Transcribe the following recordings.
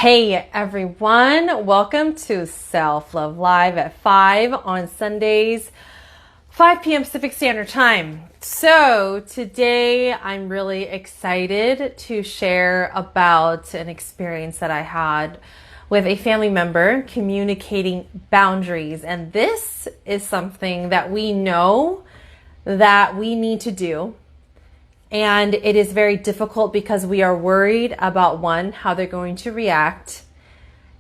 Hey everyone, welcome to Self Love Live at 5 on Sundays, 5 p.m. Pacific Standard Time. So today I'm really excited to share about an experience that I had with a family member communicating boundaries. And this is something that we know that we need to do. And it is very difficult because we are worried about one, how they're going to react,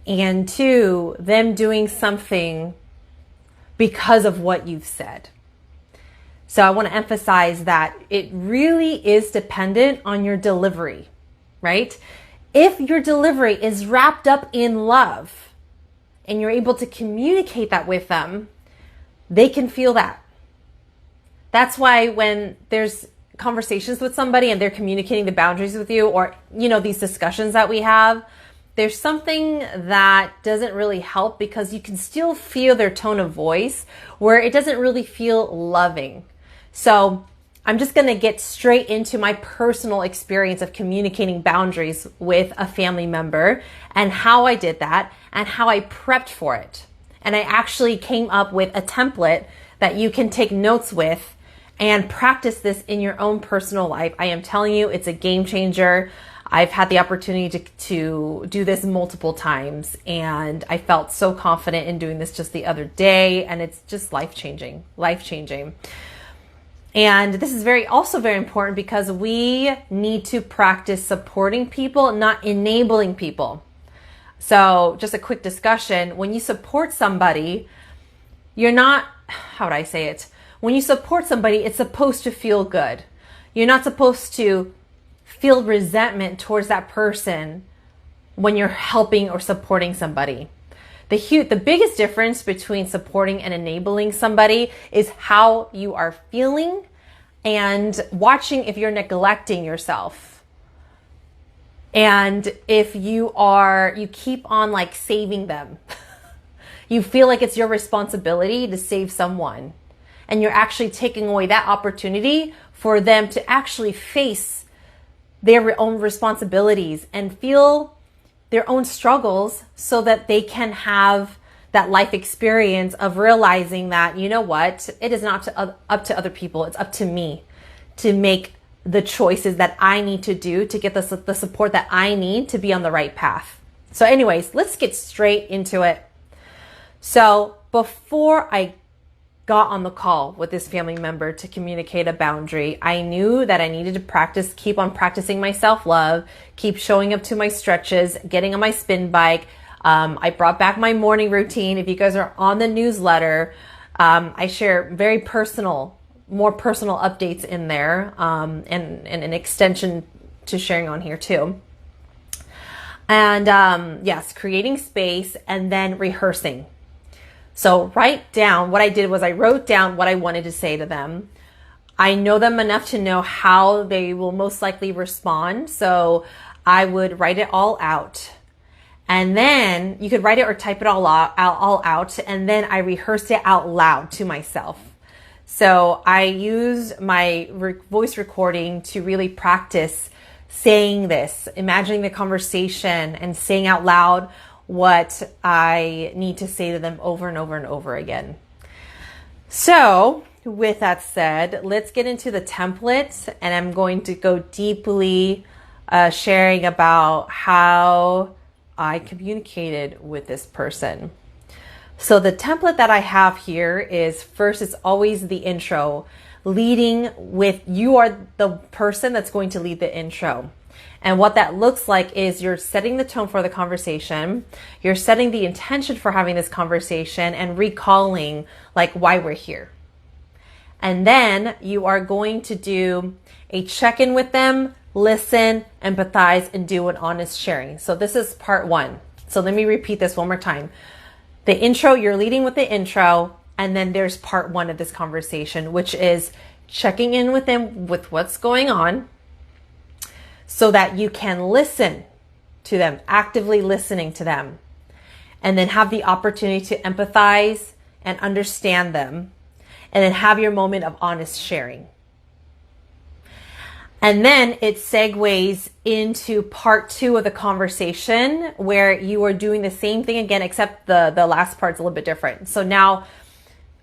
and two, them doing something because of what you've said. So I want to emphasize that it really is dependent on your delivery, right? If your delivery is wrapped up in love and you're able to communicate that with them, they can feel that. That's why when there's conversations with somebody and they're communicating the boundaries with you, or these discussions that we have, there's something that doesn't really help because you can still feel their tone of voice where it doesn't really feel loving. So I'm just going to get straight into my personal experience of communicating boundaries with a family member and how I did that and how I prepped for it. And I actually came up with a template that you can take notes with and practice this in your own personal life. I am telling you, it's a game changer. I've had the opportunity to do this multiple times, and I felt so confident in doing this just the other day, and it's just life-changing. And this is also very important because we need to practice supporting people, not enabling people. So just a quick discussion. When you support somebody, you're not, how would I say it? When you support somebody, it's supposed to feel good. You're not supposed to feel resentment towards that person when you're helping or supporting somebody. The biggest difference between supporting and enabling somebody is how you are feeling and watching if you're neglecting yourself. And if you keep on saving them. You feel like it's your responsibility to save someone. And you're actually taking away that opportunity for them to actually face their own responsibilities and feel their own struggles so that they can have that life experience of realizing that, you know what, it is not up to other people. It's up to me to make the choices that I need to do to get the support that I need to be on the right path. So anyways, let's get straight into it. So before I got on the call with this family member to communicate a boundary, I knew that I needed to keep on practicing my self-love, keep showing up to my stretches, getting on my spin bike. I brought back my morning routine. If you guys are on the newsletter, I share more personal updates in there, and an extension to sharing on here too. And yes, creating space and then rehearsing. So what I did was I wrote down what I wanted to say to them. I know them enough to know how they will most likely respond. So I would write it all out. And then you could write it or type it all out. And then I rehearsed it out loud to myself. So I used my voice recording to really practice saying this, imagining the conversation and saying out loud what I need to say to them over and over and over again. So with that said, let's get into the template, and I'm going to go deeply sharing about how I communicated with this person. So the template that I have here is, first, it's always the intro, leading with, you are the person that's going to lead the intro. And what that looks like is you're setting the tone for the conversation. You're setting the intention for having this conversation and recalling why we're here. And then you are going to do a check-in with them, listen, empathize, and do an honest sharing. So this is part one. So let me repeat this one more time. The intro, you're leading with the intro, and then there's part one of this conversation, which is checking in with them with what's going on, so that you can listen to them, actively listening to them, and then have the opportunity to empathize and understand them, and then have your moment of honest sharing. And then it segues into part 2 of the conversation where you are doing the same thing again, except the last part's a little bit different. So now,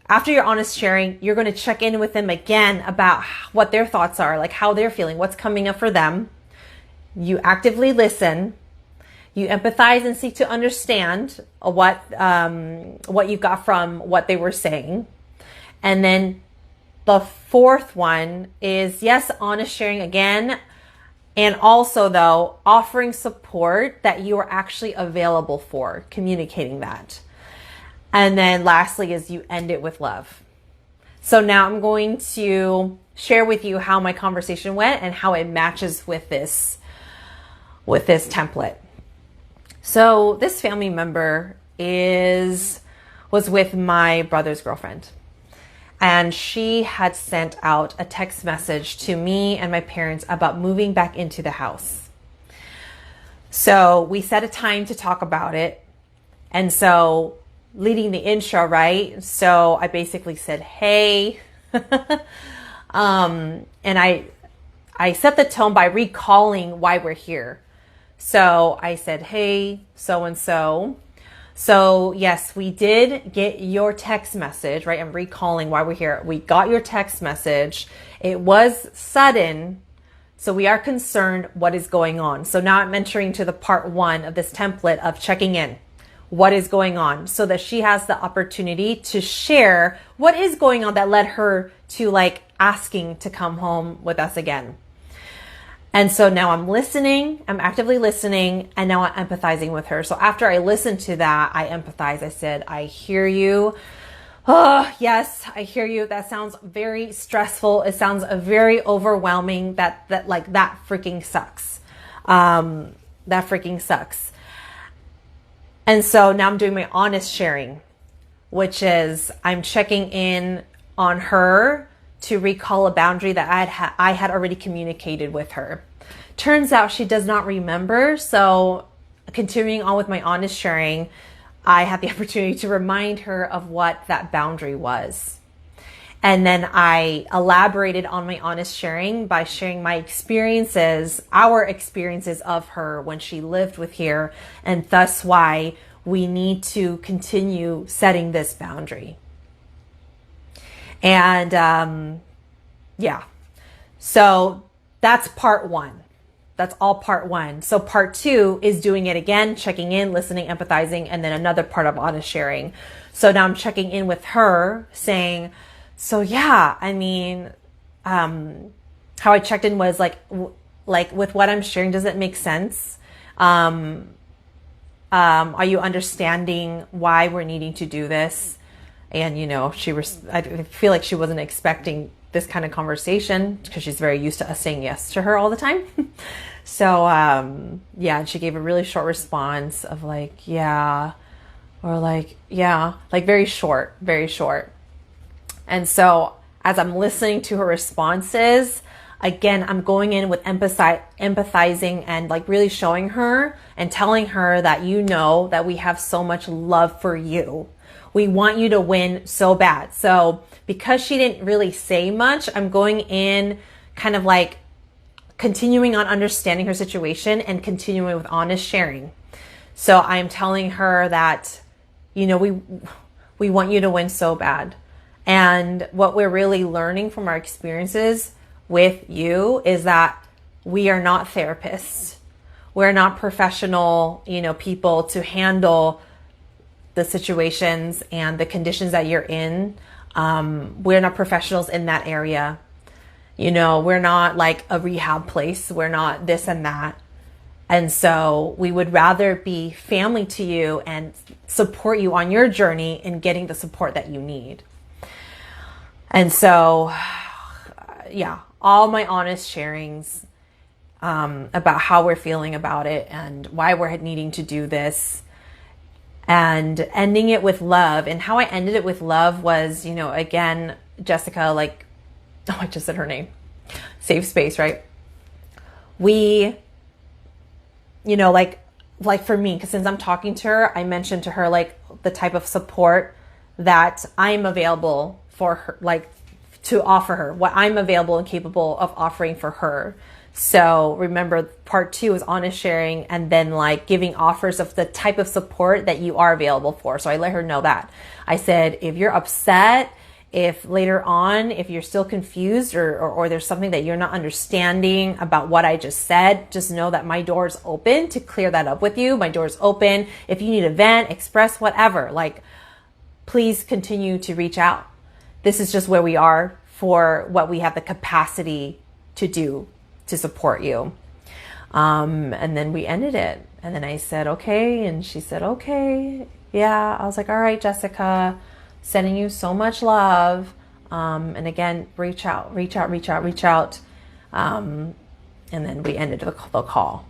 after your honest sharing, you're going to check in with them again about what their thoughts are, like how they're feeling, what's coming up for them. You actively listen. You empathize and seek to understand what you got from what they were saying. And then the 4th one is, yes, honest sharing again. And also, though, offering support that you are actually available for, communicating that. And then lastly is you end it with love. So now I'm going to share with you how my conversation went and how it matches with this template. So this family member was with my brother's girlfriend. And she had sent out a text message to me and my parents about moving back into the house. So we set a time to talk about it. And so leading the intro, right? So I basically said, hey, and I set the tone by recalling why we're here. So I said, hey, so-and-so. So yes, we did get your text message, right? I'm recalling why we're here. We got your text message. It was sudden. So we are concerned what is going on. So now I'm entering to the part 1 of this template of checking in. What is going on? So that she has the opportunity to share what is going on that led her to like asking to come home with us again. And so now I'm listening, I'm actively listening, and now I'm empathizing with her. So after I listened to that, I empathize. I said, I hear you. Oh, yes, I hear you. That sounds very stressful. It sounds very overwhelming. That freaking sucks. That freaking sucks. And so now I'm doing my honest sharing, which is I'm checking in on her to recall a boundary that I had already communicated with her. Turns out she does not remember. So continuing on with my honest sharing, I had the opportunity to remind her of what that boundary was. And then I elaborated on my honest sharing by sharing my experiences, our experiences of her when she lived with here, and thus why we need to continue setting this boundary. And so that's part 1. That's all part 1. So part 2 is doing it again, checking in, listening, empathizing, and then another part of honest sharing. So now I'm checking in with her saying, so yeah, I mean, how I checked in was like with what I'm sharing, does it make sense? Are you understanding why we're needing to do this? And, I feel like she wasn't expecting this kind of conversation because she's very used to us saying yes to her all the time. So, and she gave a really short response of like, yeah, or like, yeah, like very short, very short. And so as I'm listening to her responses, again, I'm going in with empathizing and like really showing her and telling her that that we have so much love for you. We want you to win so bad. So because she didn't really say much, I'm going in kind of like continuing on understanding her situation and continuing with honest sharing. So I'm telling her that, we want you to win so bad. And what we're really learning from our experiences with you is that we are not therapists. We're not professional, people to handle the situations and the conditions that you're in. We're not professionals in that area. We're not like a rehab place. We're not this and that. And so we would rather be family to you and support you on your journey in getting the support that you need. And so, all my honest sharings about how we're feeling about it and why we're needing to do this, and ending it with love. And how I ended it with love was, again, Jessica, like, oh, I just said her name. Safe space, right? We, like for me, because since I'm talking to her, I mentioned to her, like, the type of support that I'm available for her, like, to offer her, what I'm available and capable of offering for her. So remember, part 2 is honest sharing, and then like giving offers of the type of support that you are available for. So I let her know that. I said, if you're upset, if later on, if you're still confused or there's something that you're not understanding about what I just said, just know that my door is open to clear that up with you. My door is open. If you need to vent, express, whatever, like, please continue to reach out. This is just where we are for what we have the capacity to do to support you. And then we ended it. And then I said, okay. And she said, okay. Yeah. I was like, all right, Jessica, sending you so much love. And again, reach out. And then we ended the call.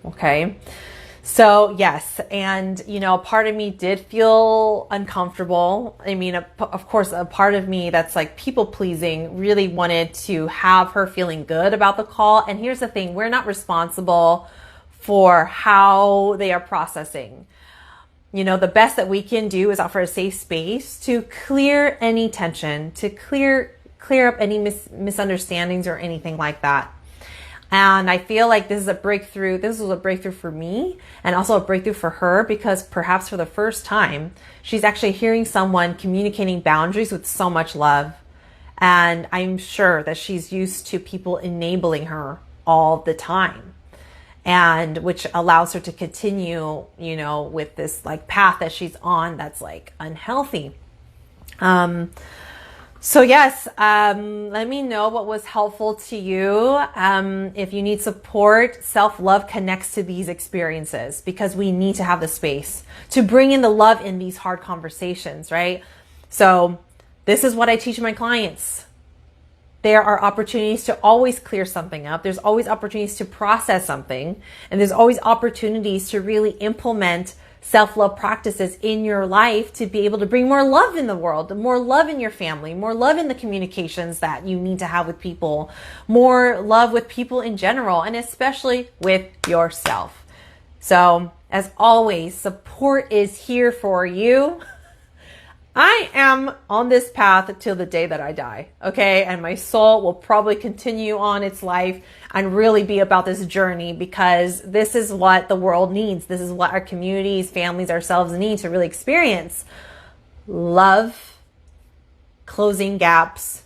Okay. So yes. And, you know, part of me did feel uncomfortable. I mean, of course, a part of me that's like people pleasing really wanted to have her feeling good about the call. And here's the thing. We're not responsible for how they are processing. You know, the best that we can do is offer a safe space to clear any tension, to clear up any misunderstandings or anything like that. And I feel like this is a breakthrough. This was a breakthrough for me and also a breakthrough for her, because perhaps for the first time, she's actually hearing someone communicating boundaries with so much love. And I'm sure that she's used to people enabling her all the time, and which allows her to continue, you know, with this like path that she's on that's like unhealthy. So yes, let me know what was helpful to you. If you need support, self-love connects to these experiences, because we need to have the space to bring in the love in these hard conversations, right? So this is what I teach my clients. There are opportunities to always clear something up. There's always opportunities to process something, and there's always opportunities to really implement self-love practices in your life to be able to bring more love in the world, more love in your family, more love in the communications that you need to have with people, more love with people in general, and especially with yourself. So as always, support is here for you. I am on this path till the day that I die, okay? And my soul will probably continue on its life and really be about this journey, because this is what the world needs. This is what our communities, families, ourselves need to really experience. Love, closing gaps,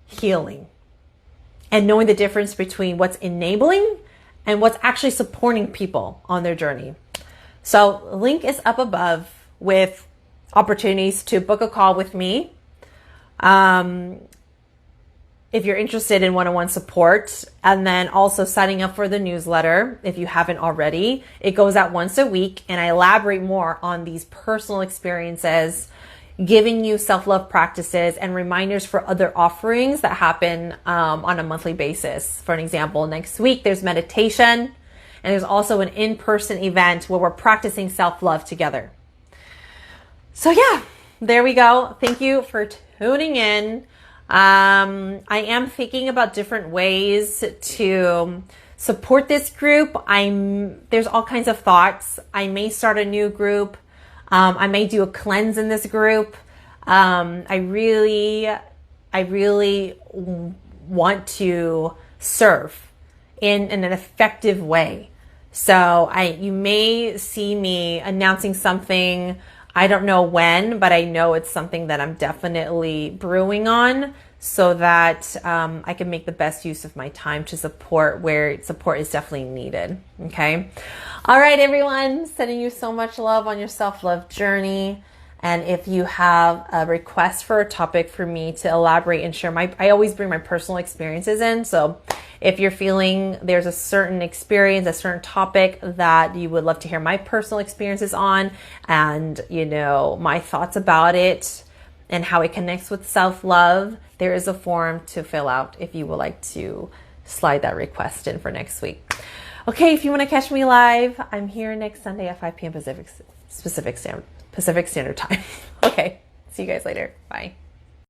healing, and knowing the difference between what's enabling and what's actually supporting people on their journey. So link is up above with opportunities to book a call with me. If you're interested in one-on-one support, and then also signing up for the newsletter if you haven't already. It goes out once a week, and I elaborate more on these personal experiences, giving you self-love practices and reminders for other offerings that happen on a monthly basis. For an example, next week there's meditation, and there's also an in-person event where we're practicing self-love together. So yeah, there we go. Thank you for tuning in. I am thinking about different ways to support this group. There's all kinds of thoughts. I may start a new group. I may do a cleanse in this group. I really want to serve in an effective way. So you may see me announcing something. I don't know when, but I know it's something that I'm definitely brewing on, so that I can make the best use of my time to support where support is definitely needed. Okay. All right, everyone. Sending you so much love on your self-love journey. And if you have a request for a topic for me to elaborate and share I always bring my personal experiences in. So if you're feeling there's a certain experience, a certain topic that you would love to hear my personal experiences on, and, you know, my thoughts about it and how it connects with self-love, there is a form to fill out if you would like to slide that request in for next week. Okay, if you want to catch me live, I'm here next Sunday at 5 p.m. Pacific Standard Time. Okay, see you guys later. Bye.